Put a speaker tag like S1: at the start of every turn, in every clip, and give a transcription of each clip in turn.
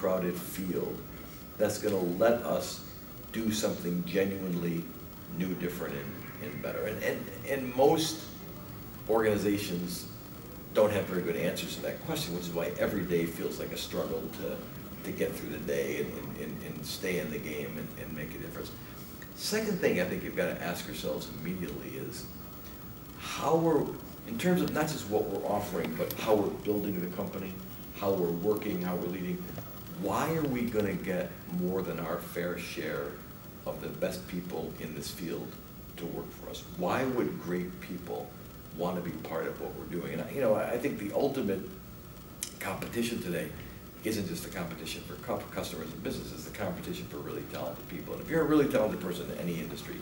S1: crowded field that's going to let us do something genuinely new, different, and better. And most organizations don't have very good answers to that question, which is why every day feels like a struggle to get through the day and stay in the game and make a difference. Second thing I think you've got to ask yourselves immediately is how we're, in terms of not just what we're offering, but how we're building the company, how we're working, how we're leading, why are we going to get more than our fair share of the best people in this field to work for us? Why would great people want to be part of what we're doing? And I think the ultimate competition today isn't just the competition for customers and businesses, it's the competition for really talented people. And if you're a really talented person in any industry,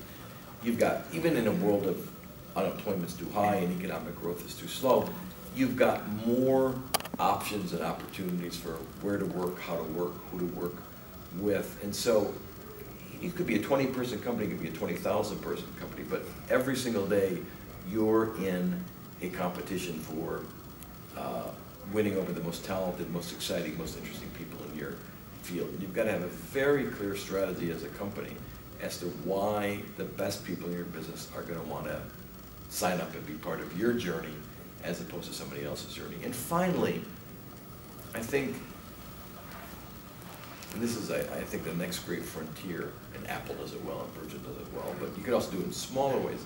S1: you've got, even in a world of unemployment's too high and economic growth is too slow, you've got more options and opportunities for where to work, how to work, who to work with. And so it could be a 20-person company, it could be a 20,000-person company, but every single day you're in a competition for winning over the most talented, most exciting, most interesting people in your field. And you've got to have a very clear strategy as a company as to why the best people in your business are going to want to sign up and be part of your journey as opposed to somebody else's journey. And finally, I think, and this is, I think, the next great frontier, and Apple does it well, and Virgin does it well, but you could also do it in smaller ways.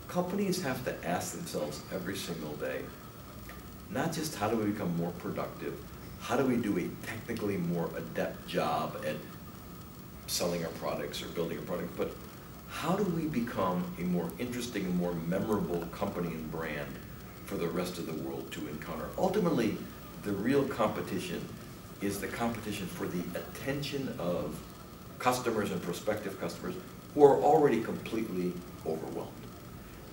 S1: Companies have to ask themselves every single day, not just how do we become more productive, how do we do a technically more adept job at selling our products or building a product, but how do we become a more interesting and more memorable company and brand for the rest of the world to encounter? Ultimately, the real competition is the competition for the attention of customers and prospective customers who are already completely overwhelmed.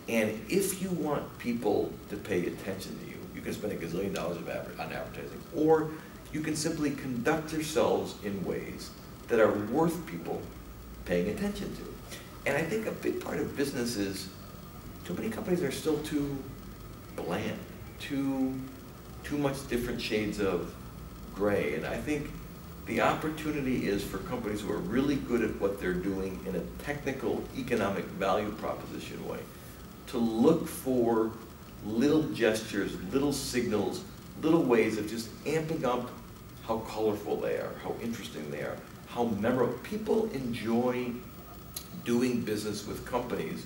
S1: And if you want people to pay attention to you, you can spend $1 gazillion on advertising, or you can simply conduct yourselves in ways that are worth people paying attention to. And I think a big part of business is too many companies are still too bland, too much different shades of gray. And I think the opportunity is for companies who are really good at what they're doing in a technical economic value proposition way to look for little gestures, little signals, little ways of just amping up how colorful they are, how interesting they are, how memorable. People enjoy doing business with companies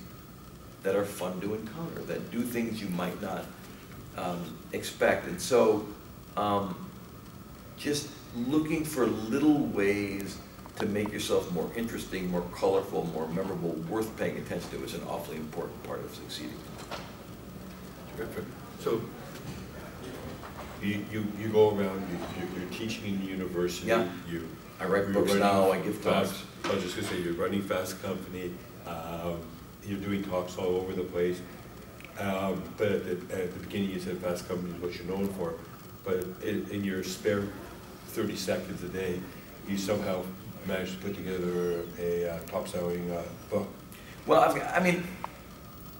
S1: that are fun to encounter, that do things you might not expect. And so just looking for little ways to make yourself more interesting, more colorful, more memorable, worth paying attention to is an awfully important part of succeeding.
S2: Terrific. So you go around, you're teaching in the university.
S1: Yeah. I write books now, I give talks.
S2: I was just going to say, you're running Fast Company, you're doing talks all over the place. But at the beginning you said Fast Company is what you're known for. But in your spare 30 seconds a day, you somehow managed to put together a top-selling book.
S1: Well, I mean,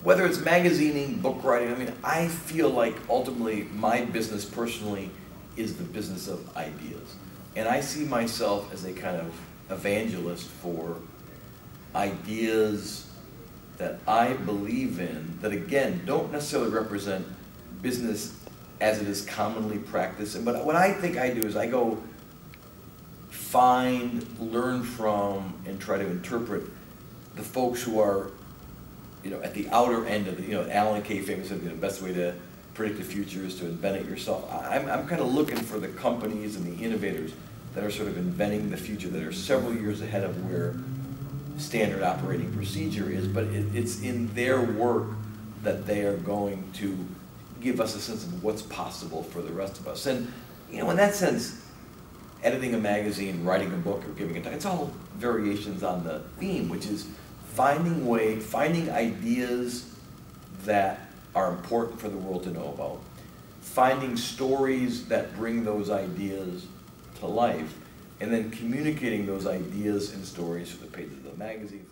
S1: whether it's magazining, book writing, I mean, I feel like ultimately my business personally is the business of ideas. And I see myself as a kind of evangelist for ideas that I believe in that, again, don't necessarily represent business as it is commonly practiced. But what I think I do is I go find, learn from, and try to interpret the folks who are, at the outer end of the, Alan Kay famously said, the best way to predict the future is to invent it yourself. I'm kind of looking for the companies and the innovators that are sort of inventing the future, that are several years ahead of where standard operating procedure is, but it's in their work that they are going to give us a sense of what's possible for the rest of us. And, in that sense, editing a magazine, writing a book, or giving a talk, it's all variations on the theme, which is finding ideas that are important for the world to know about, finding stories that bring those ideas to life, and then communicating those ideas and stories through the pages of the magazine.